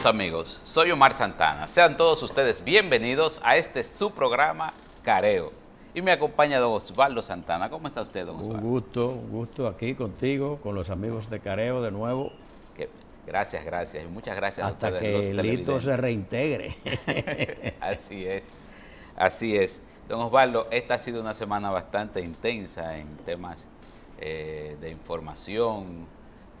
Saludos amigos, soy Omar Santana. Sean todos ustedes bienvenidos a este su programa Careo. Y me acompaña don Osvaldo Santana. ¿Cómo está usted, don Osvaldo? Un gusto aquí contigo, con los amigos de Careo de nuevo. Gracias, y muchas gracias hasta a ustedes, que los Lito televidentes. se reintegre. Así es. Don Osvaldo, esta ha sido una semana bastante intensa en temas de información,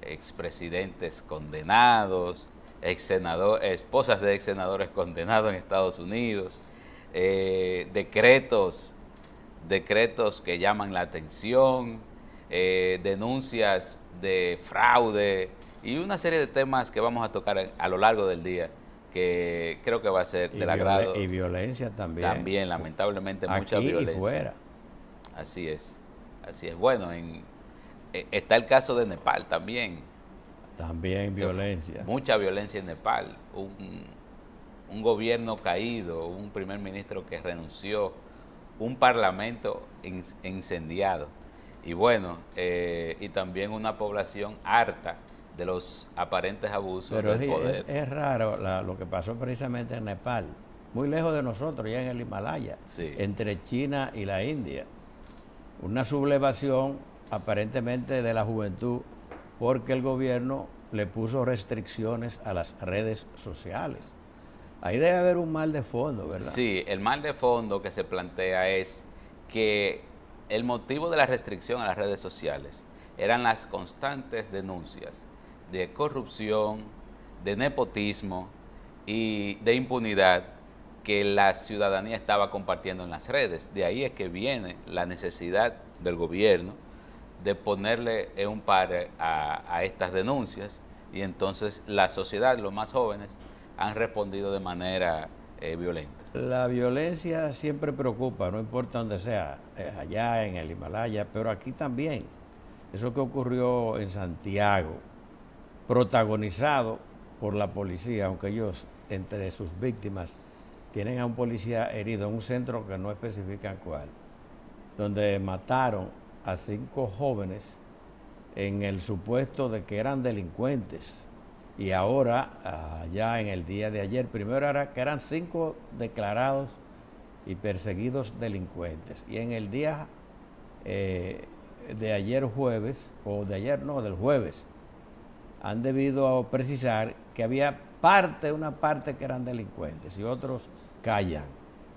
expresidentes condenados, esposas de ex senadores condenados en Estados Unidos, decretos que llaman la atención, denuncias de fraude y una serie de temas que vamos a tocar a lo largo del día, que creo que va a ser del agrado. Y violencia también. También, lamentablemente, aquí mucha violencia. Y fuera. Así es. Bueno, está el caso de Nepal también. También violencia. Mucha violencia en Nepal. Un gobierno caído, un primer ministro que renunció, un parlamento incendiado. Y bueno, y también una población harta de los aparentes abusos del poder. Es raro lo que pasó precisamente en Nepal, muy lejos de nosotros, ya en el Himalaya, sí, entre China y la India. Una sublevación aparentemente de la juventud porque el gobierno le puso restricciones a las redes sociales. Ahí debe haber un mal de fondo, ¿verdad? Sí, el mal de fondo que se plantea es que el motivo de la restricción a las redes sociales eran las constantes denuncias de corrupción, de nepotismo y de impunidad que la ciudadanía estaba compartiendo en las redes. De ahí es que viene la necesidad del gobierno de ponerle un par a estas denuncias, y entonces la sociedad, los más jóvenes, han respondido de manera violenta. La violencia siempre preocupa, no importa dónde sea, allá en el Himalaya, pero aquí también. Eso que ocurrió en Santiago, protagonizado por la policía, aunque ellos entre sus víctimas tienen a un policía herido en un centro que no especifican cuál, donde mataron a 5 jóvenes en el supuesto de que eran delincuentes. Y ahora, ya en el día de ayer, primero era que eran 5 declarados y perseguidos delincuentes. Y en el día de ayer jueves, o de ayer no, del jueves, han debido precisar que había una parte que eran delincuentes y otros callan.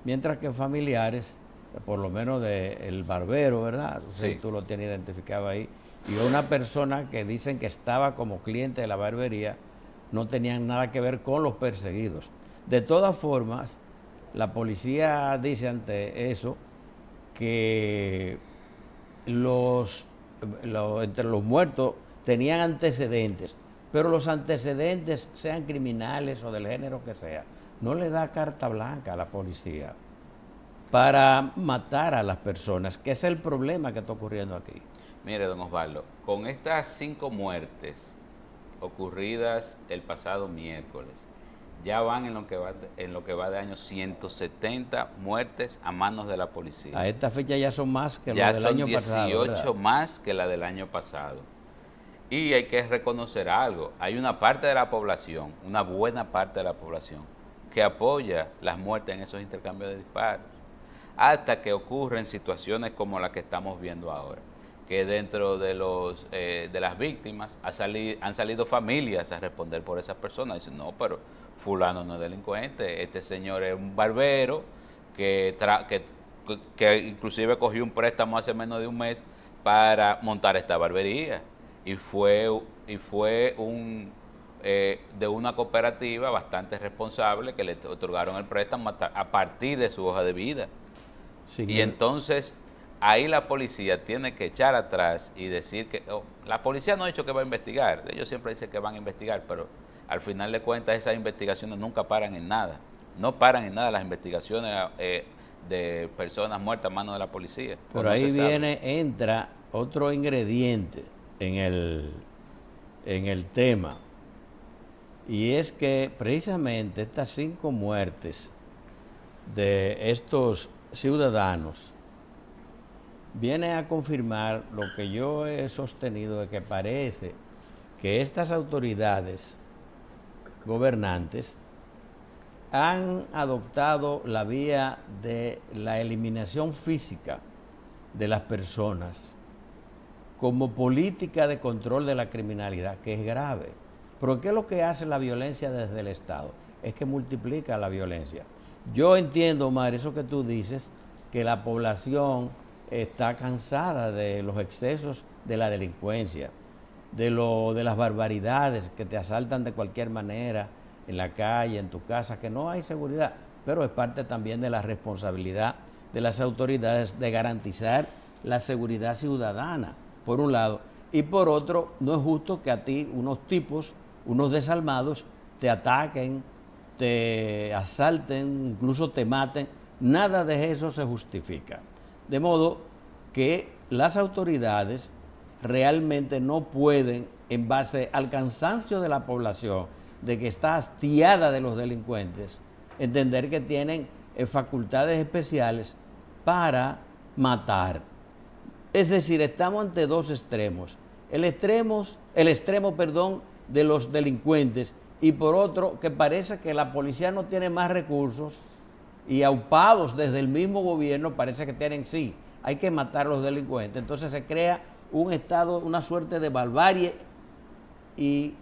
Mientras que familiares, por lo menos del barbero, ¿verdad? Sí. Tú lo tienes identificado ahí. Y una persona que dicen que estaba como cliente de la barbería, no tenían nada que ver con los perseguidos. De todas formas, la policía dice ante eso que entre los muertos tenían antecedentes, pero los antecedentes, sean criminales o del género que sea, no le da carta blanca a la policía para matar a las personas, que es el problema que está ocurriendo aquí. Mire, don Osvaldo, con estas 5 muertes ocurridas el pasado miércoles, ya van en lo que va de año 170 muertes a manos de la policía. A esta fecha ya son más que la del año pasado. Ya son 18 más que la del año pasado. Y hay que reconocer algo, hay una parte de la población, una buena parte de la población, que apoya las muertes en esos intercambios de disparos, hasta que ocurren situaciones como la que estamos viendo ahora, que dentro de las víctimas han salido familias a responder por esas personas. Dicen, no, pero fulano no es delincuente, este señor es un barbero que inclusive cogió un préstamo hace menos de un mes para montar esta barbería, y fue de una cooperativa bastante responsable que le otorgaron el préstamo a partir de su hoja de vida. Sí, y entonces ahí la policía tiene que echar atrás y decir que la policía no ha dicho que va a investigar, ellos siempre dicen que van a investigar, pero al final de cuentas esas investigaciones nunca paran en nada, no paran en nada las investigaciones de personas muertas a manos de la policía. Por ahí entra otro ingrediente en el tema, y es que precisamente estas 5 muertes de estos ciudadanos viene a confirmar lo que yo he sostenido, de que parece que estas autoridades gobernantes han adoptado la vía de la eliminación física de las personas como política de control de la criminalidad, que es grave. Pero ¿qué es lo que hace la violencia desde el Estado? Es que multiplica la violencia. Yo entiendo, Omar, eso que tú dices, que la población está cansada de los excesos de la delincuencia, de las barbaridades que te asaltan de cualquier manera, en la calle, en tu casa, que no hay seguridad, pero es parte también de la responsabilidad de las autoridades de garantizar la seguridad ciudadana, por un lado, y por otro, no es justo que a ti unos tipos, unos desalmados, te ataquen, te asalten, incluso te maten. Nada de eso se justifica. De modo que las autoridades realmente no pueden, en base al cansancio de la población, de que está hastiada de los delincuentes, entender que tienen facultades especiales para matar. Es decir, estamos ante dos extremos. El extremo, de los delincuentes, y por otro, que parece que la policía no tiene más recursos, y aupados desde el mismo gobierno parece que tienen, sí, hay que matar a los delincuentes. Entonces se crea un estado, una suerte de barbarie, y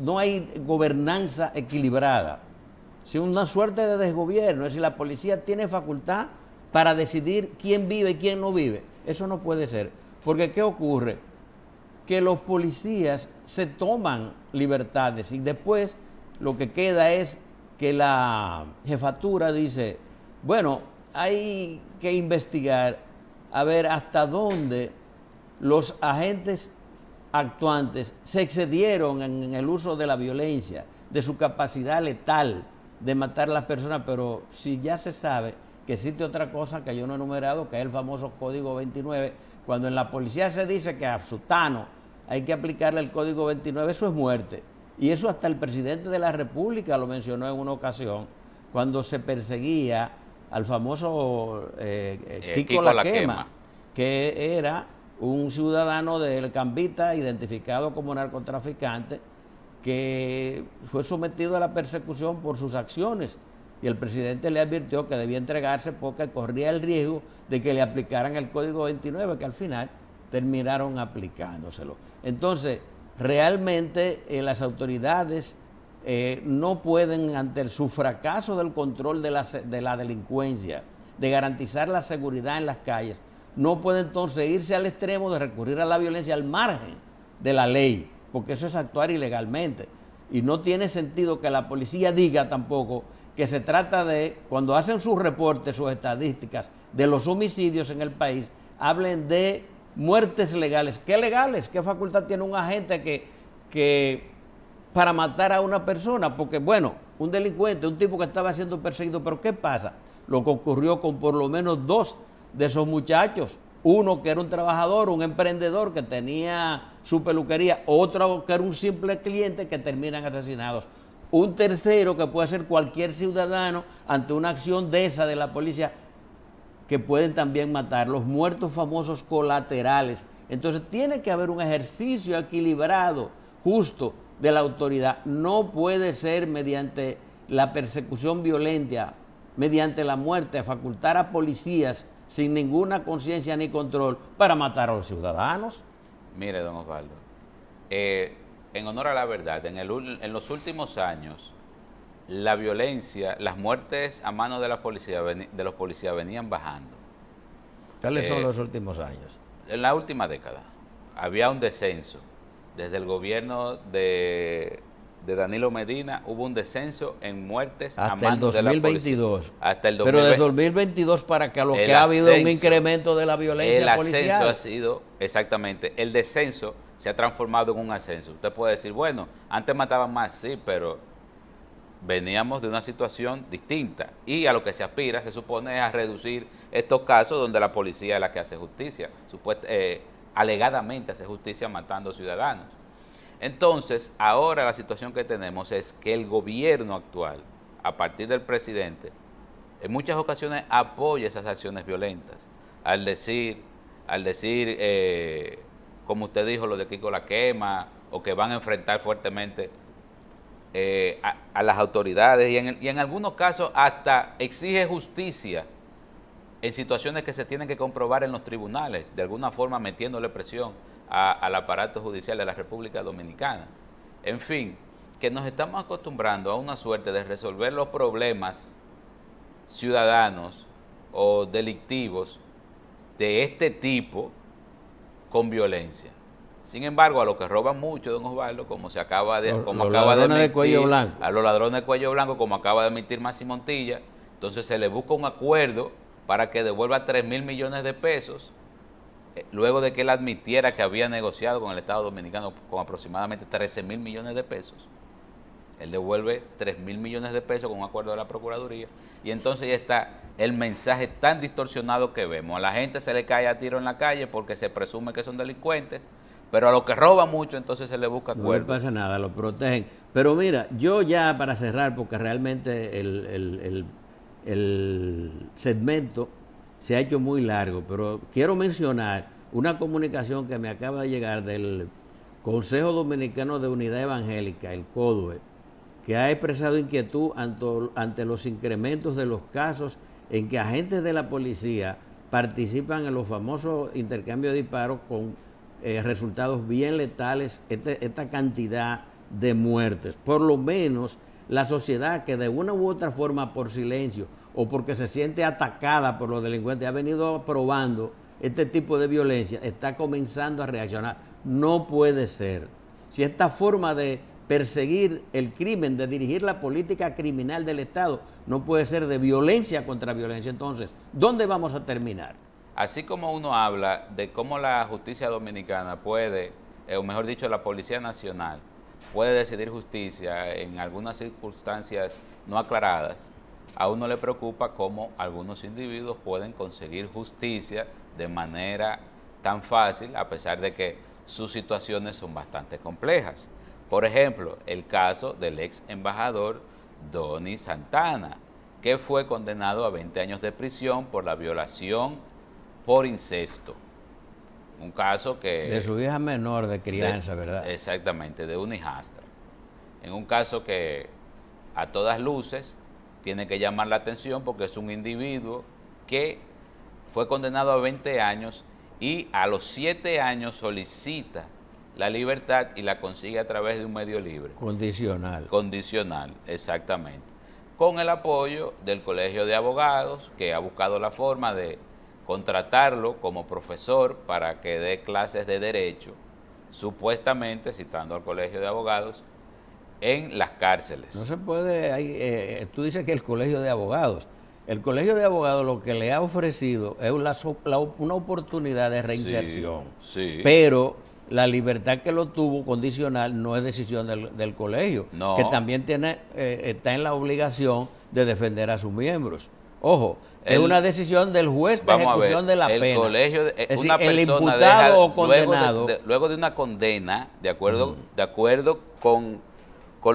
no hay gobernanza equilibrada, sino una suerte de desgobierno. Es decir, la policía tiene facultad para decidir quién vive y quién no vive. Eso no puede ser, porque ¿qué ocurre? Que los policías se toman libertades y después lo que queda es que la jefatura dice, bueno, hay que investigar a ver hasta dónde los agentes actuantes se excedieron en el uso de la violencia, de su capacidad letal de matar a las personas, pero si ya se sabe que existe otra cosa que yo no he enumerado, que es el famoso Código 29, cuando en la policía se dice que a sutano hay que aplicarle el Código 29, eso es muerte. Y eso hasta el presidente de la República lo mencionó en una ocasión, cuando se perseguía al famoso Kiko Laquema, que era un ciudadano del Cambita identificado como narcotraficante, que fue sometido a la persecución por sus acciones, y el presidente le advirtió que debía entregarse porque corría el riesgo de que le aplicaran el Código 29, que al final terminaron aplicándoselo. Entonces, realmente las autoridades no pueden, ante su fracaso del control de la delincuencia, de garantizar la seguridad en las calles, no puede entonces irse al extremo de recurrir a la violencia al margen de la ley, porque eso es actuar ilegalmente. Y no tiene sentido que la policía diga tampoco que se trata de, cuando hacen sus reportes, sus estadísticas de los homicidios en el país, hablen de muertes legales. ¿Qué legales? ¿Qué facultad tiene un agente que para matar a una persona? Porque, bueno, un delincuente, un tipo que estaba siendo perseguido, pero ¿qué pasa? Lo que ocurrió con por lo menos dos de esos muchachos, uno que era un trabajador, un emprendedor que tenía su peluquería, otro que era un simple cliente, que terminan asesinados. Un tercero que puede ser cualquier ciudadano ante una acción de esa de la policía, que pueden también matar, los muertos famosos colaterales. Entonces tiene que haber un ejercicio equilibrado, justo, de la autoridad. No puede ser mediante la persecución violenta, mediante la muerte, facultar a policías sin ninguna conciencia ni control para matar a los ciudadanos. Mire, don Osvaldo, en honor a la verdad, en los últimos años, la violencia, las muertes a manos de los policías venían bajando. ¿Cuáles son los últimos años? En la última década había un descenso. Desde el gobierno de Danilo Medina hubo un descenso en muertes a manos de la policía. Hasta el 2022. Pero desde 2022 para acá lo que ha habido un incremento de la violencia policial. El ascenso ha sido, exactamente, el descenso se ha transformado en un ascenso. Usted puede decir, bueno, antes mataban más, sí, pero veníamos de una situación distinta, y a lo que se aspira, se supone, es a reducir estos casos donde la policía es la que hace justicia, alegadamente hace justicia matando ciudadanos. Entonces, ahora la situación que tenemos es que el gobierno actual, a partir del presidente, en muchas ocasiones apoya esas acciones violentas, al decir, como usted dijo, lo de Kiko Laquema, o que van a enfrentar fuertemente a las autoridades y en algunos casos hasta exige justicia en situaciones que se tienen que comprobar en los tribunales, de alguna forma metiéndole presión al aparato judicial de la República Dominicana. En fin, que nos estamos acostumbrando a una suerte de resolver los problemas ciudadanos o delictivos de este tipo con violencia. Sin embargo, a los que roban mucho, don Osvaldo, como se acaba de, como los acaba de ladrones admitir, de cuello blanco. a los ladrones de cuello blanco, como acaba de admitir Maxi Montilla, entonces se le busca un acuerdo para que devuelva 3.000 millones de pesos, luego de que él admitiera que había negociado con el Estado Dominicano con aproximadamente 13.000 millones de pesos. Él devuelve 3.000 millones de pesos con un acuerdo de la Procuraduría, y entonces ya está el mensaje tan distorsionado que vemos. A la gente se le cae a tiro en la calle porque se presume que son delincuentes, pero a los que roban mucho entonces se le busca acuerdo. No le pasa nada, lo protegen. Pero mira, yo ya para cerrar, porque realmente el segmento se ha hecho muy largo, pero quiero mencionar una comunicación que me acaba de llegar del Consejo Dominicano de Unidad Evangélica, el CODUE, que ha expresado inquietud ante los incrementos de los casos en que agentes de la policía participan en los famosos intercambios de disparos con resultados bien letales, esta cantidad de muertes. Por lo menos la sociedad, que de una u otra forma, por silencio o porque se siente atacada por los delincuentes, ha venido aprobando este tipo de violencia, está comenzando a reaccionar. No puede ser. Si esta forma de perseguir el crimen, de dirigir la política criminal del Estado, no puede ser de violencia contra violencia, entonces, ¿dónde vamos a terminar? Así como uno habla de cómo la justicia dominicana puede, o mejor dicho, la Policía Nacional, puede decidir justicia en algunas circunstancias no aclaradas, a uno le preocupa cómo algunos individuos pueden conseguir justicia de manera tan fácil, a pesar de que sus situaciones son bastante complejas. Por ejemplo, el caso del ex embajador Donny Santana, que fue condenado a 20 años de prisión por la violación por incesto. Un caso que... De su hija menor de crianza, ¿verdad? Exactamente, de una hijastra. En un caso que a todas luces tiene que llamar la atención porque es un individuo que fue condenado a 20 años y a los 7 años solicita la libertad y la consigue a través de un medio libre. Condicional. Condicional, exactamente. Con el apoyo del Colegio de Abogados, que ha buscado la forma de contratarlo como profesor para que dé clases de derecho, supuestamente, citando al Colegio de Abogados, en las cárceles. No se puede, tú dices que el Colegio de Abogados. El Colegio de Abogados lo que le ha ofrecido es una oportunidad de reinserción. Sí, sí. Pero la libertad que lo tuvo condicional no es decisión del colegio, no. Que también está en la obligación de defender a sus miembros. Ojo, es una decisión del juez de ejecución de la pena. El colegio, es decir, una el persona imputado o condenado. luego de una condena, de acuerdo con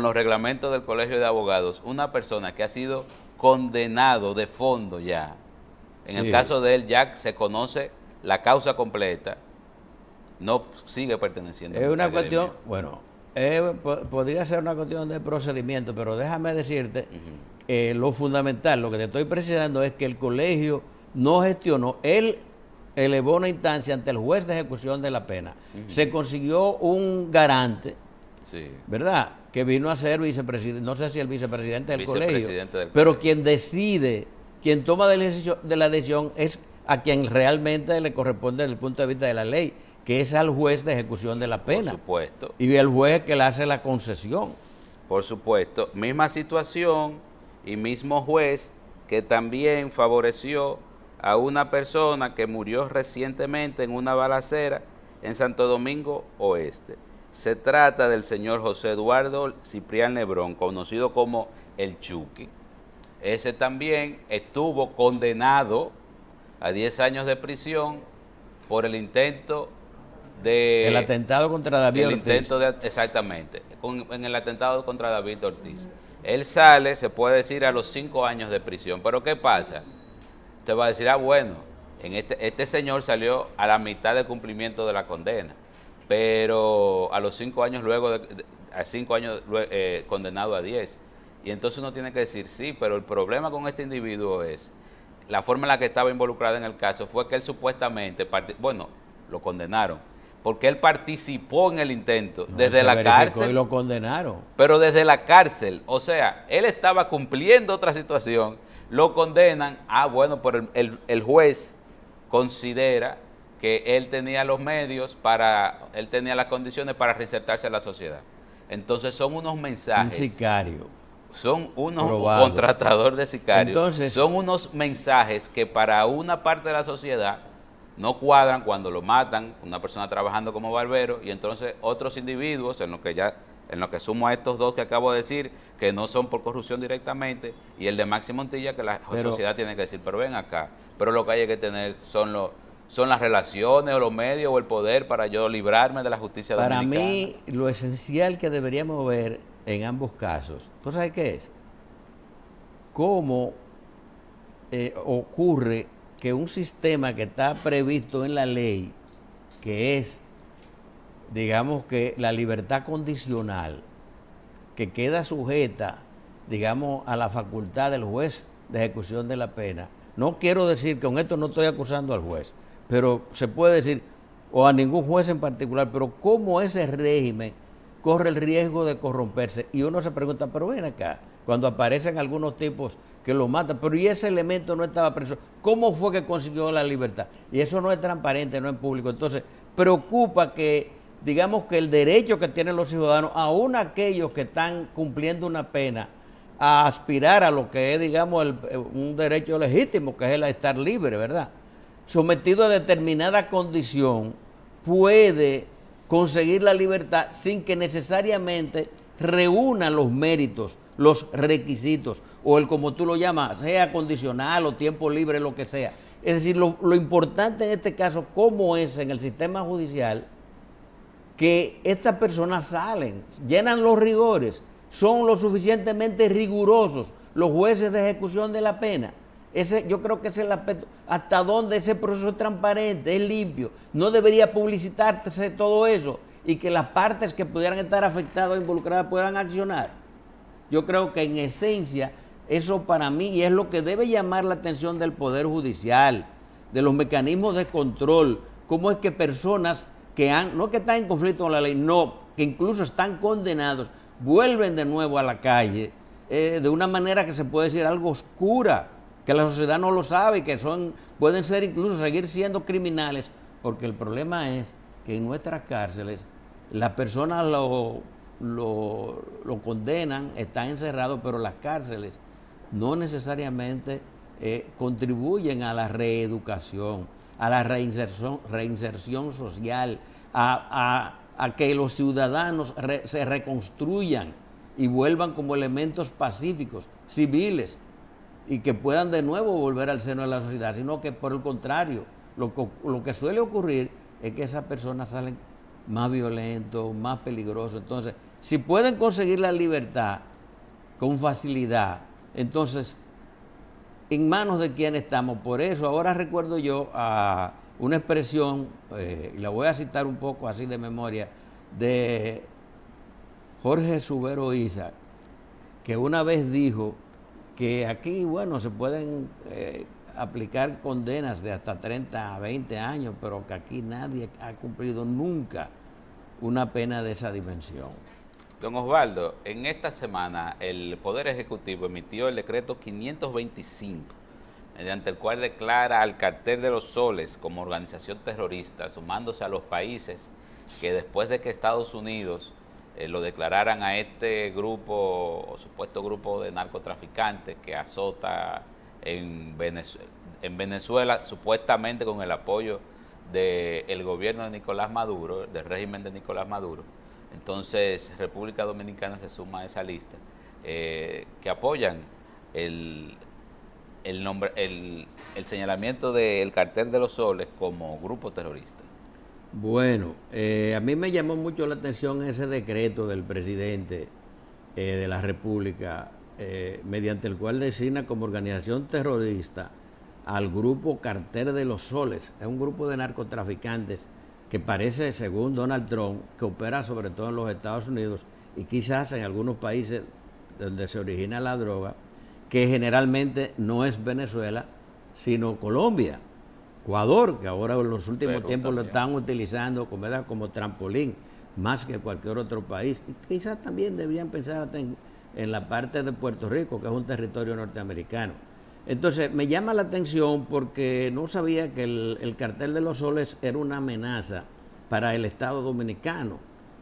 los reglamentos del Colegio de Abogados, una persona que ha sido condenado de fondo ya, en el caso de él ya se conoce la causa completa, no sigue perteneciendo. Es una cuestión, bueno, podría ser una cuestión de procedimiento, pero déjame decirte, lo fundamental, lo que te estoy precisando es que el colegio no gestionó, él elevó una instancia ante el juez de ejecución de la pena, se consiguió un garante, ¿verdad?, que vino a ser vicepresidente, no sé si el vicepresidente del colegio, pero quien decide, quien toma de la decisión es a quien realmente le corresponde desde el punto de vista de la ley, que es al juez de ejecución de la pena. Por supuesto. Y el juez que le hace la concesión. Por supuesto. Misma situación y mismo juez que también favoreció a una persona que murió recientemente en una balacera en Santo Domingo Oeste. Se trata del señor José Eduardo Ciprián Lebrón, conocido como el Chucky. Ese también estuvo condenado a 10 años de prisión por el intento de... El atentado contra David Ortiz. Exactamente, en el atentado contra David Ortiz. Él sale, se puede decir, a los 5 años de prisión. Pero ¿qué pasa? Usted va a decir, bueno, este señor salió a la mitad del cumplimiento de la condena, pero a los 5 años luego a 5 años condenado a 10. Y entonces uno tiene que decir, sí, pero el problema con este individuo es la forma en la que estaba involucrado en el caso fue que él supuestamente, bueno, lo condenaron, porque él participó en el intento No, desde se la verificó cárcel. y lo condenaron. Pero desde la cárcel, o sea, él estaba cumpliendo otra situación, lo condenan, bueno, pero el juez considera que él tenía los medios él tenía las condiciones para reinsertarse a la sociedad. Entonces son unos mensajes. Un sicario. Son unos probado. Contratador de sicarios. Entonces, son unos mensajes que para una parte de la sociedad no cuadran cuando lo matan, una persona trabajando como barbero, y entonces otros individuos, en lo que sumo a estos dos que acabo de decir, que no son por corrupción directamente, y el de Máximo Montilla, que la sociedad tiene que decir, pero ven acá, pero lo que hay que tener son las relaciones o los medios o el poder para yo librarme de la justicia dominicana. Para mí, lo esencial que deberíamos ver en ambos casos, ¿tú sabes qué es? Cómo ocurre que un sistema que está previsto en la ley, que es, digamos que la libertad condicional, que queda sujeta, digamos, a la facultad del juez de ejecución de la pena. No quiero decir que con esto no estoy acusando al juez, pero se puede decir, o a ningún juez en particular, pero cómo ese régimen corre el riesgo de corromperse. Y uno se pregunta, pero ven acá, cuando aparecen algunos tipos que lo matan, pero y ese elemento no estaba preso, ¿cómo fue que consiguió la libertad? Y eso no es transparente, no es público. Entonces, preocupa que, digamos, que el derecho que tienen los ciudadanos, aún aquellos que están cumpliendo una pena, a aspirar a lo que es, digamos, un derecho legítimo, que es el estar libre, ¿verdad? Sometido a determinada condición, puede conseguir la libertad sin que necesariamente reúna los méritos, los requisitos, o el, como tú lo llamas, sea condicional o tiempo libre, lo que sea. Es decir, lo importante en este caso, cómo es en el sistema judicial, que estas personas salen, llenan los rigores, son lo suficientemente rigurosos los jueces de ejecución de la pena. Yo creo que ese es el aspecto, hasta donde ese proceso es transparente, es limpio. No debería publicitarse todo eso y que las partes que pudieran estar afectadas o involucradas puedan accionar. Yo creo que en esencia eso para mí, y es lo que debe llamar la atención del Poder Judicial, de los mecanismos de control, cómo es que personas que no que están en conflicto con la ley, no, que incluso están condenados, vuelven de nuevo a la calle de una manera que se puede decir algo oscura, que la sociedad no lo sabe, que pueden ser incluso seguir siendo criminales, porque el problema es que en nuestras cárceles las personas lo condenan, están encerrados, pero las cárceles no necesariamente contribuyen a la reeducación, a la reinserción social, a que los ciudadanos se reconstruyan y vuelvan como elementos pacíficos, civiles, y que puedan de nuevo volver al seno de la sociedad, sino que por el contrario, lo que suele ocurrir es que esas personas salen más violentos, más peligrosos. Entonces, si pueden conseguir la libertad con facilidad, entonces, ¿en manos de quién estamos? Por eso, ahora recuerdo yo a una expresión, y la voy a citar un poco así de memoria, de Jorge Subero Isa, que una vez dijo que aquí, bueno, se pueden aplicar condenas de hasta 30 a 20 años, pero que aquí nadie ha cumplido nunca una pena de esa dimensión. Don Osvaldo, en esta semana el Poder Ejecutivo emitió el decreto 525, mediante el cual declara al Cartel de los Soles como organización terrorista, sumándose a los países que después de que Estados Unidos lo declararan a este grupo o supuesto grupo de narcotraficantes que azota en Venezuela, supuestamente con el apoyo del gobierno de Nicolás Maduro, del régimen de Nicolás Maduro. Entonces República Dominicana se suma a esa lista que apoyan el señalamiento del Cartel de los Soles como grupo terrorista. Bueno, a mí me llamó mucho la atención ese decreto del presidente de la República, mediante el cual designa como organización terrorista al grupo Cartel de los Soles. Es un grupo de narcotraficantes que parece, según Donald Trump, que opera sobre todo en los Estados Unidos y quizás en algunos países donde se origina la droga, que generalmente no es Venezuela, sino Colombia, Ecuador, que ahora en los últimos Perú tiempos lo también. están utilizando como trampolín, más que cualquier otro país. Y quizás también deberían pensar hasta en la parte de Puerto Rico, que es un territorio norteamericano. Entonces, me llama la atención porque no sabía que el cartel de los soles era una amenaza para el Estado dominicano.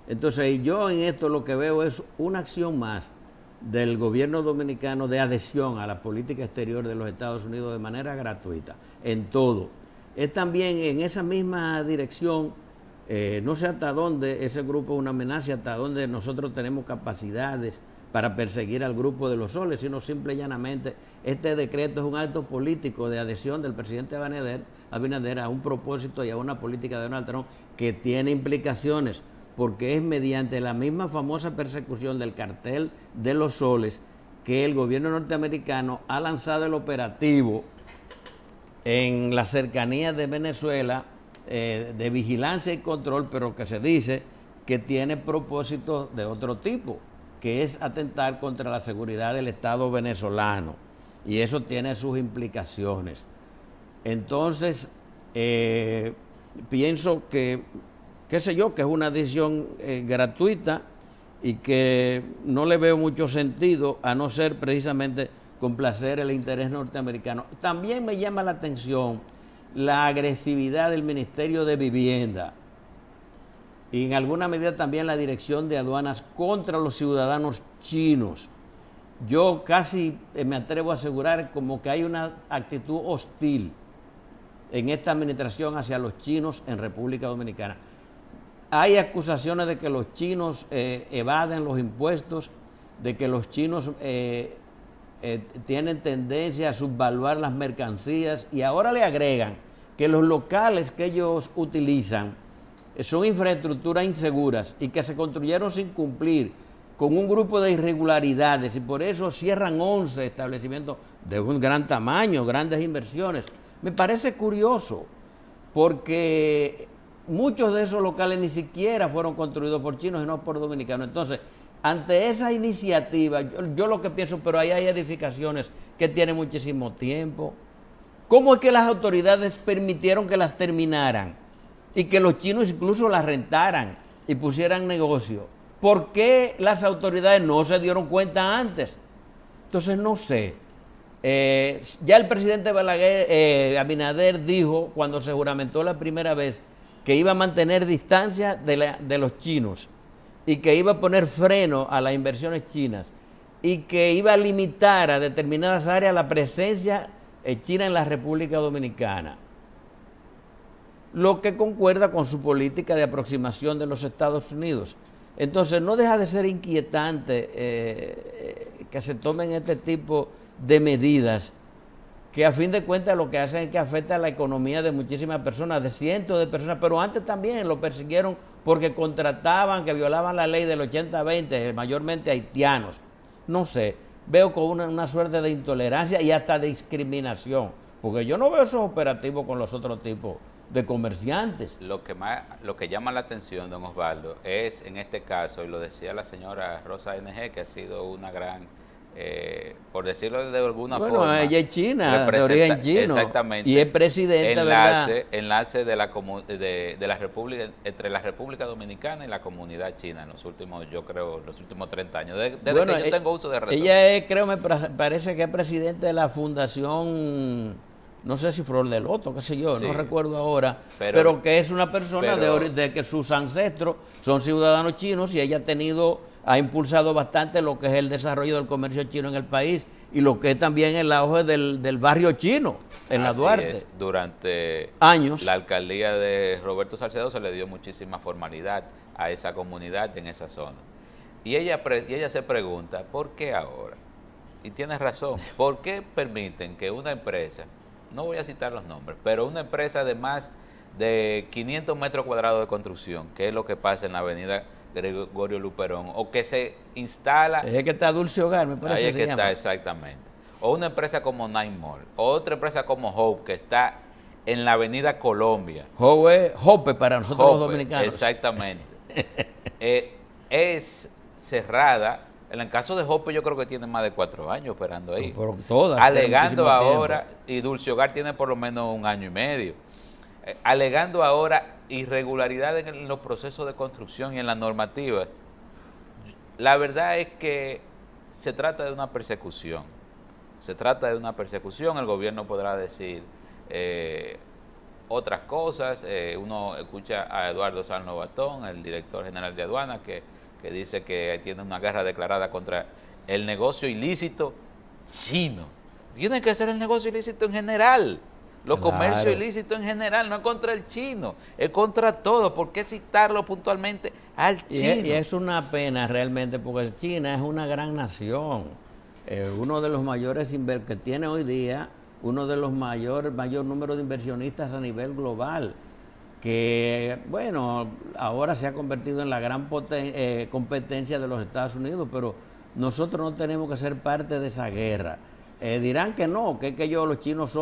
Entonces, yo en esto lo que veo es una acción más del gobierno dominicano de adhesión a la política exterior de los Estados Unidos de manera gratuita, en todo. Es también en esa misma dirección, no sé hasta dónde ese grupo es una amenaza, hasta dónde nosotros tenemos capacidades para perseguir al grupo de los soles, sino simple y llanamente este decreto es un acto político de adhesión del presidente Abinader a un propósito y a una política de Donald Trump que tiene implicaciones, porque es mediante la misma famosa persecución del cartel de los soles que el gobierno norteamericano ha lanzado el operativo en la cercanía de Venezuela de vigilancia y control, pero que se dice que tiene propósitos de otro tipo, que es atentar contra la seguridad del Estado venezolano, y eso tiene sus implicaciones. Entonces, pienso que, qué sé yo, que es una decisión gratuita y que no le veo mucho sentido, a no ser precisamente complacer el interés norteamericano. También me llama la atención la agresividad del Ministerio de Vivienda y en alguna medida también la Dirección de Aduanas contra los ciudadanos chinos. Yo casi me atrevo a asegurar como que hay una actitud hostil en esta administración hacia los chinos en República Dominicana. Hay acusaciones de que los chinos evaden los impuestos, de que los chinos tienen tendencia a subvaluar las mercancías, y ahora le agregan que los locales que ellos utilizan son infraestructuras inseguras y que se construyeron sin cumplir, con un grupo de irregularidades, y por eso cierran 11 establecimientos de un gran tamaño, grandes inversiones. Me parece curioso, porque muchos de esos locales ni siquiera fueron construidos por chinos, sino por dominicanos. Entonces, ante esa iniciativa, yo lo que pienso, pero ahí hay edificaciones que tienen muchísimo tiempo. ¿Cómo es que las autoridades permitieron que las terminaran y que los chinos incluso las rentaran y pusieran negocio? ¿Por qué las autoridades no se dieron cuenta antes? Entonces, no sé. Ya el presidente Abinader dijo, cuando se juramentó la primera vez, que iba a mantener distancia de los chinos y que iba a poner freno a las inversiones chinas y que iba a limitar a determinadas áreas la presencia china en la República Dominicana, lo que concuerda con su política de aproximación de los Estados Unidos. Entonces, no deja de ser inquietante que se tomen este tipo de medidas que a fin de cuentas lo que hacen es que afecta a la economía de muchísimas personas, de cientos de personas, pero antes también lo persiguieron porque contrataban, que violaban la ley del 80-20, mayormente haitianos. No sé, veo con una suerte de intolerancia y hasta de discriminación, porque yo no veo esos operativos con los otros tipos de comerciantes. Lo que llama la atención, don Osvaldo, es en este caso, y lo decía la señora Rosa NG, que ha sido una gran, por decirlo de alguna forma. Bueno, ella es china, de origen chino. Exactamente. Y es presidenta, ¿verdad? Enlace de la República, entre la República Dominicana y la comunidad china en los últimos, yo creo, los últimos 30 años. Desde bueno, que yo tengo uso de razón. Ella es, creo, me parece que es presidente de la fundación, no sé si Flor de Loto, qué sé yo, sí, no recuerdo ahora, pero que es una persona de que sus ancestros son ciudadanos chinos, y ella ha impulsado bastante lo que es el desarrollo del comercio chino en el país y lo que es también el auge del barrio chino en la Duarte. Es. Durante años la alcaldía de Roberto Salcedo se le dio muchísima formalidad a esa comunidad en esa zona. Y ella se pregunta, ¿por qué ahora? Y tiene razón, ¿por qué permiten que una empresa, no voy a citar los nombres, pero una empresa de más de 500 metros cuadrados de construcción, que es lo que pasa en la avenida Gregorio Luperón, o que se instala... Es que está Dulce Hogar, me parece que se llama. Está, exactamente. O una empresa como Nine Mall, o otra empresa como Hope, que está en la avenida Colombia. Hope para nosotros los dominicanos. Exactamente. cerrada. En el caso de Jope yo creo que tiene más de 4 años operando ahí. Por todas. Alegando ahora, y Dulce Hogar tiene por lo menos 1 año y medio, alegando ahora irregularidades en los procesos de construcción y en la normativa. La verdad es que se trata de una persecución. Se trata de una persecución. El gobierno podrá decir otras cosas. Uno escucha a Eduardo Salno Batón, el director general de aduana, que dice que tiene una guerra declarada contra el negocio ilícito chino. Tiene que ser el negocio ilícito en general. Los comercios ilícitos en general, no es contra el chino, es contra todo. ¿Por qué citarlo puntualmente al chino? Y es una pena realmente, porque China es una gran nación. Uno de los mayores que tiene hoy día, uno de los mayor número de inversionistas a nivel global, que, bueno, ahora se ha convertido en la gran competencia de los Estados Unidos, pero nosotros no tenemos que ser parte de esa guerra. Dirán que no, que los chinos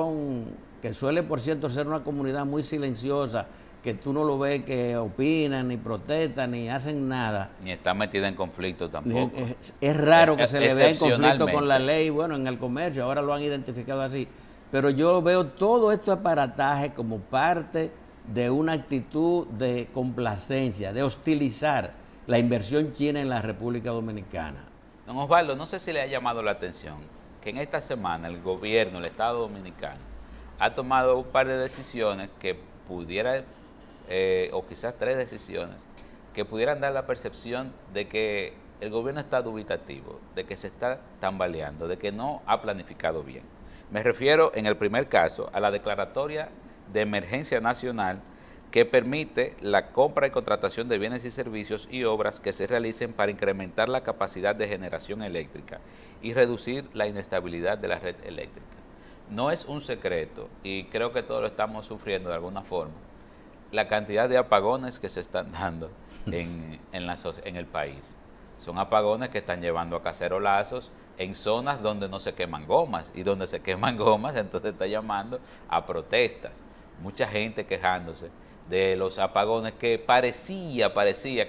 que suele por cierto ser una comunidad muy silenciosa, que tú no lo ves que opinan, ni protestan, ni hacen nada. Ni está metida en conflicto tampoco. Es raro que se le vea en conflicto con la ley, bueno, en el comercio, ahora lo han identificado así. Pero yo veo todo esto aparataje como parte de una actitud de complacencia, de hostilizar la inversión china en la República Dominicana. Don Osvaldo, no sé si le ha llamado la atención que en esta semana el gobierno, el Estado Dominicano, ha tomado un par de decisiones que pudieran, o quizás 3 decisiones, que pudieran dar la percepción de que el gobierno está dubitativo, de que se está tambaleando, de que no ha planificado bien. Me refiero, en el primer caso, a la declaratoria de emergencia nacional que permite la compra y contratación de bienes y servicios y obras que se realicen para incrementar la capacidad de generación eléctrica y reducir la inestabilidad de la red eléctrica. No es un secreto, y creo que todos lo estamos sufriendo de alguna forma, la cantidad de apagones que se están dando en el país. Son apagones que están llevando a cacerolazos en zonas donde no se queman gomas, y donde se queman gomas entonces está llamando a protestas. Mucha gente quejándose de los apagones que parecía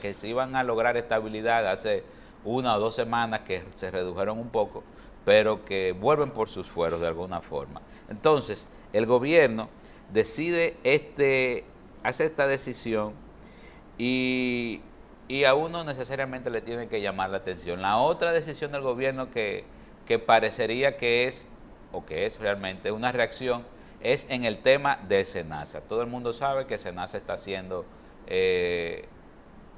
que se iban a lograr estabilidad hace 1 o 2 semanas, que se redujeron un poco, pero que vuelven por sus fueros de alguna forma. Entonces, el gobierno decide hace esta decisión y a uno necesariamente le tiene que llamar la atención. La otra decisión del gobierno que parecería que es realmente una reacción es en el tema de SENASA. Todo el mundo sabe que SENASA está siendo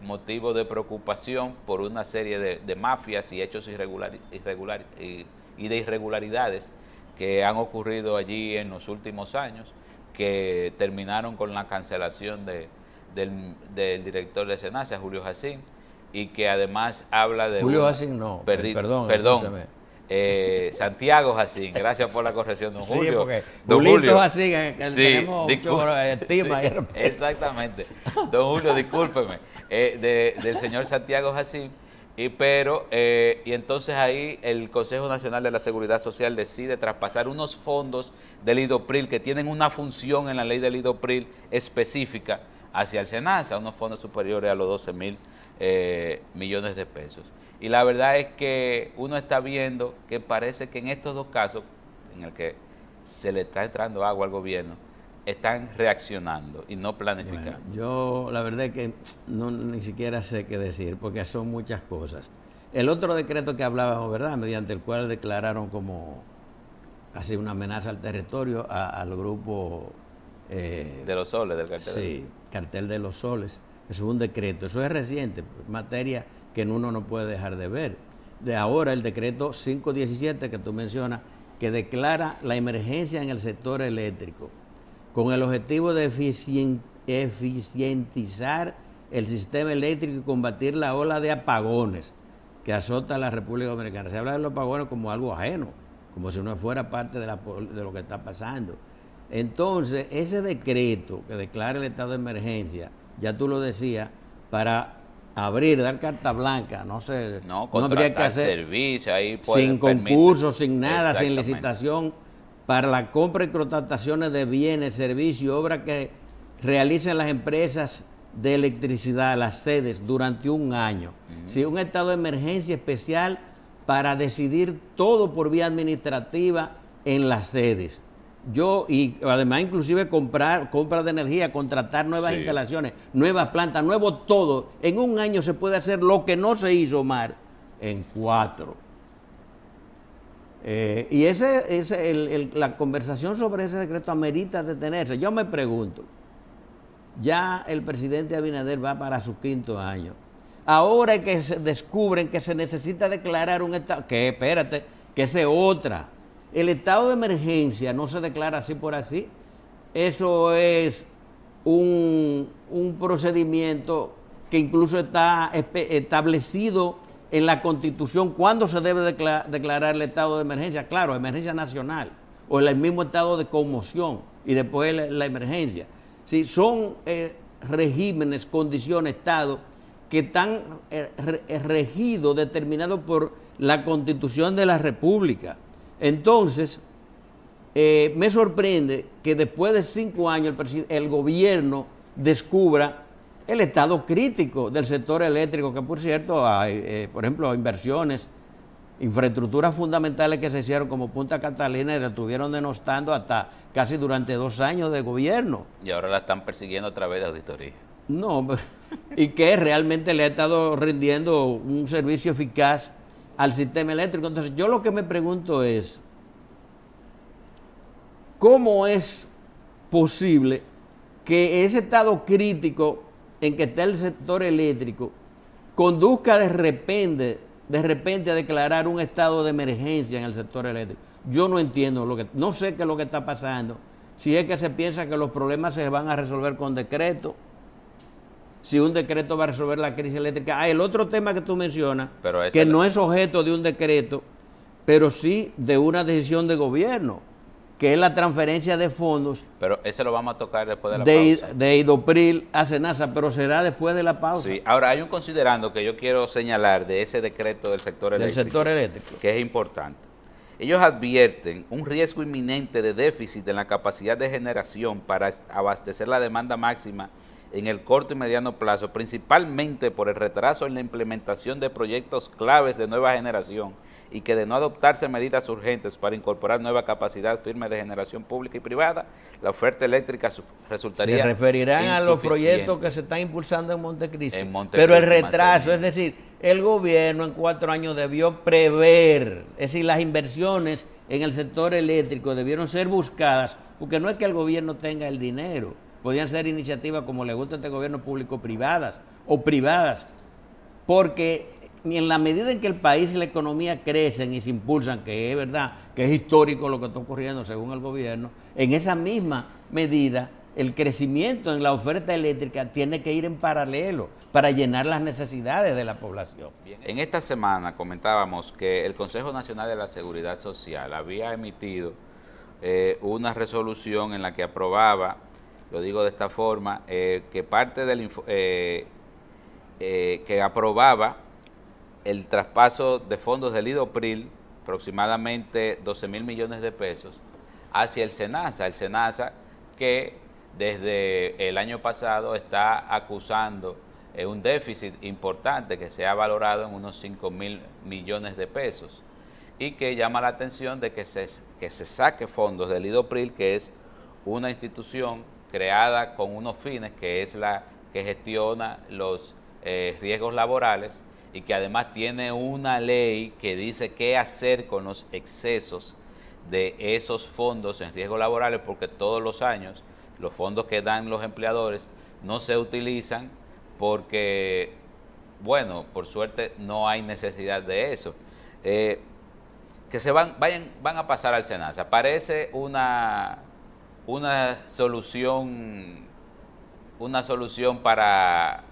motivo de preocupación por una serie de mafias y hechos y de irregularidades que han ocurrido allí en los últimos años, que terminaron con la cancelación del director de SENASA, Julio Jacín, y que además habla de... Julio Jacín no, perdón. Santiago Jacín, gracias por la corrección, don Julio. Sí, porque don Julio Jacín, sí, tenemos mucho estima. Sí, exactamente. Don Julio, discúlpeme, del señor Santiago Jacín, y entonces ahí el Consejo Nacional de la Seguridad Social decide traspasar unos fondos del IDOPRIL que tienen una función en la ley del IDOPRIL específica hacia el SENASA, unos fondos superiores a los 12,000 millones de pesos. Y la verdad es que uno está viendo que parece que en estos 2 casos, en el que se le está entrando agua al gobierno, están reaccionando y no planificando. Bueno, yo la verdad es que ni siquiera sé qué decir, porque son muchas cosas. El otro decreto que hablábamos, ¿verdad?, mediante el cual declararon como así una amenaza al territorio al grupo... de los soles, del cartel. Sí, cartel de los soles. Eso es un decreto, eso es reciente, materia que uno no puede dejar de ver. De ahora el decreto 517 que tú mencionas, que declara la emergencia en el sector eléctrico, con el objetivo de eficientizar el sistema eléctrico y combatir la ola de apagones que azota a la República Dominicana. Se habla de los apagones como algo ajeno, como si no fuera parte de lo que está pasando. Entonces, ese decreto que declara el estado de emergencia, ya tú lo decías, para dar carta blanca, no habría que hacer servicio, ahí sin concurso, sin nada, sin licitación, para la compra y contrataciones de bienes, servicios, obras que realicen las empresas de electricidad a las sedes durante un año. Sí, un estado de emergencia especial para decidir todo por vía administrativa en las sedes. Y además inclusive compra de energía, contratar nuevas instalaciones, nuevas plantas, nuevo todo. En un año se puede hacer lo que no se hizo, Omar, en 4. Y la conversación sobre ese decreto amerita detenerse. Yo me pregunto, ya el presidente Abinader va para su 5º año. Ahora es que se descubren que se necesita declarar un estado, que esa es otra. El estado de emergencia no se declara así por así. Eso es un procedimiento que incluso está establecido en la Constitución cuándo se debe declarar el estado de emergencia. Claro, emergencia nacional o el mismo estado de conmoción y después la emergencia. Sí, son regímenes, condiciones, estados que están regidos, determinados por la Constitución de la República. Entonces, me sorprende que después de 5 años el gobierno descubra el estado crítico del sector eléctrico, que por cierto hay, por ejemplo, inversiones, infraestructuras fundamentales que se hicieron como Punta Catalina y la estuvieron denostando hasta casi durante 2 años de gobierno. Y ahora la están persiguiendo a través de auditoría. No, y que realmente le ha estado rindiendo un servicio eficaz al sistema eléctrico. Entonces, yo lo que me pregunto es, ¿cómo es posible que ese estado crítico en que está el sector eléctrico conduzca de repente a declarar un estado de emergencia en el sector eléctrico? Yo no entiendo, no sé qué es lo que está pasando. Si es que se piensa que los problemas se van a resolver con decreto, si un decreto va a resolver la crisis eléctrica. El otro tema que tú mencionas, que no es objeto de un decreto, pero sí de una decisión de gobierno, que es la transferencia de fondos. Pero ese lo vamos a tocar después de la pausa. De Idopril a Senasa, pero será después de la pausa. Sí, ahora hay un considerando que yo quiero señalar de ese decreto del sector eléctrico. Que es importante. Ellos advierten un riesgo inminente de déficit en la capacidad de generación para abastecer la demanda máxima en el corto y mediano plazo, principalmente por el retraso en la implementación de proyectos claves de nueva generación y que de no adoptarse medidas urgentes para incorporar nueva capacidad firme de generación pública y privada, la oferta eléctrica resultaría Se referirán a los proyectos que se están impulsando en Montecristi. Pero el retraso, es decir, el gobierno en 4 años debió prever, es decir, las inversiones en el sector eléctrico debieron ser buscadas, porque no es que el gobierno tenga el dinero, podían ser iniciativas como le gusta a este gobierno público-privadas o privadas, porque en la medida en que el país y la economía crecen y se impulsan, que es verdad, que es histórico lo que está ocurriendo según el gobierno, en esa misma medida el crecimiento en la oferta eléctrica tiene que ir en paralelo para llenar las necesidades de la población. Bien, en esta semana comentábamos que el Consejo Nacional de la Seguridad Social había emitido una resolución en la que aprobaba, lo digo de esta forma, que parte del que aprobaba el traspaso de fondos del Idopril, aproximadamente 12,000 millones de pesos, hacia el SENASA, que desde el año pasado está acusando un déficit importante que se ha valorado en unos 5,000 millones de pesos y que llama la atención de que se saque fondos del Idopril, que es una institución creada con unos fines, que es la que gestiona los riesgos laborales y que además tiene una ley que dice qué hacer con los excesos de esos fondos en riesgos laborales, porque todos los años los fondos que dan los empleadores no se utilizan porque, bueno, por suerte no hay necesidad de eso. Que se van a pasar al SENASA. Parece una solución para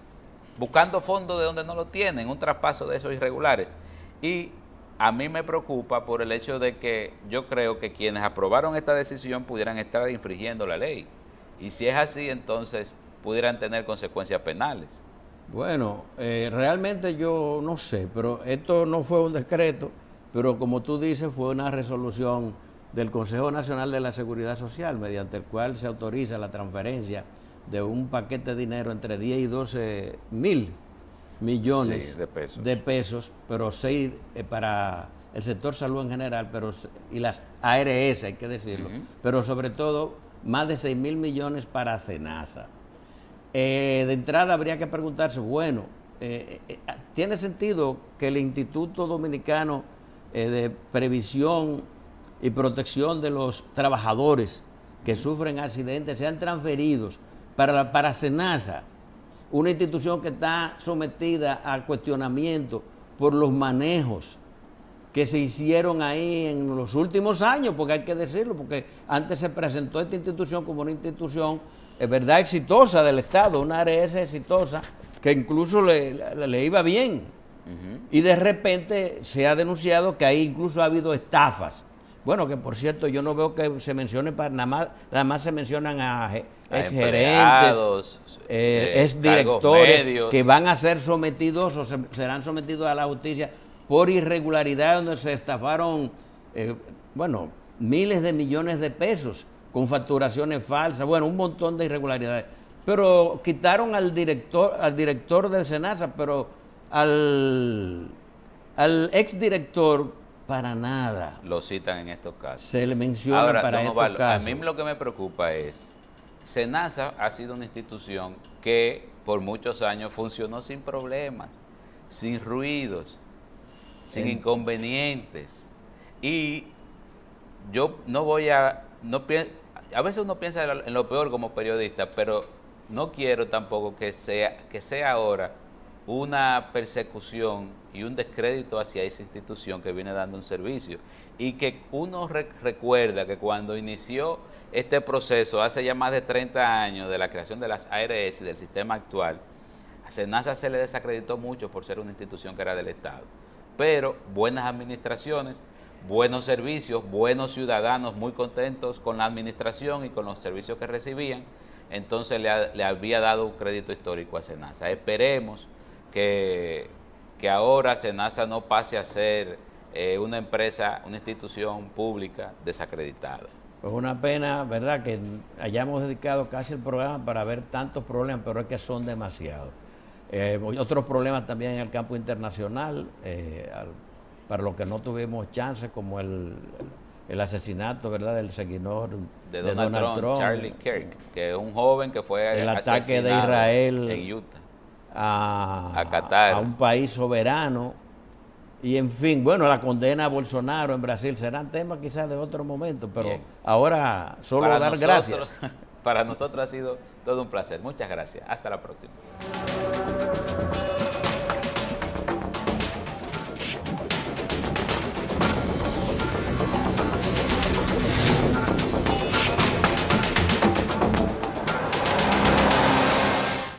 buscando fondos de donde no lo tienen, un traspaso de esos irregulares. Y a mí me preocupa por el hecho de que yo creo que quienes aprobaron esta decisión pudieran estar infringiendo la ley. Y si es así, entonces pudieran tener consecuencias penales. Bueno, realmente yo no sé, pero esto no fue un decreto, pero como tú dices, fue una resolución del Consejo Nacional de la Seguridad Social, mediante el cual se autoriza la transferencia de un paquete de dinero entre 10 y 12 mil millones sí, de pesos, pero 6 para el sector salud en general, y las ARS, hay que decirlo, pero sobre todo más de 6 mil millones para SENASA. De entrada habría que preguntarse, bueno, ¿tiene sentido que el Instituto Dominicano de Previsión y Protección de los Trabajadores que sufren accidentes sean transferidos para SENASA, una institución que está sometida a cuestionamiento por los manejos que se hicieron ahí en los últimos años, porque hay que decirlo, porque antes se presentó esta institución como una institución, verdad, exitosa del Estado, una ARS exitosa, que incluso le iba bien. Y de repente se ha denunciado que ahí incluso ha habido estafas. Bueno, que por cierto, yo no veo que se mencione, nada más se mencionan a exgerentes, exdirectores, que van a ser sometidos o serán sometidos a la justicia por irregularidad, donde se estafaron, miles de millones de pesos con facturaciones falsas, un montón de irregularidades. Pero quitaron al director del SENASA, pero al exdirector para nada. Lo citan en estos casos. Se le menciona ahora, para estos casos. A mí lo que me preocupa es, SENASA ha sido una institución que por muchos años funcionó sin problemas, sin ruidos, sin inconvenientes. Y yo a veces uno piensa en lo peor como periodista, pero no quiero tampoco que sea ahora una persecución y un descrédito hacia esa institución que viene dando un servicio. Y que uno recuerda que cuando inició este proceso, hace ya más de 30 años, de la creación de las ARS y del sistema actual, a SENASA se le desacreditó mucho por ser una institución que era del Estado. Pero buenas administraciones, buenos servicios, buenos ciudadanos muy contentos con la administración y con los servicios que recibían, entonces le había dado un crédito histórico a SENASA. Esperemos que ahora SENASA no pase a ser una empresa, una institución pública desacreditada. Es una pena, ¿verdad?, que hayamos dedicado casi el programa para ver tantos problemas, pero es que son demasiados. Otros problemas también en el campo internacional, para los que no tuvimos chance, como el asesinato, ¿verdad?, del seguidor de Donald Trump, Charlie Kirk, que es un joven que fue el ataque de Israel en Utah a Qatar, a un país soberano, y en fin, la condena a Bolsonaro en Brasil serán temas quizás de otro momento, pero bien, ahora solo dar gracias. Para nosotros ha sido todo un placer. Muchas gracias. Hasta la próxima.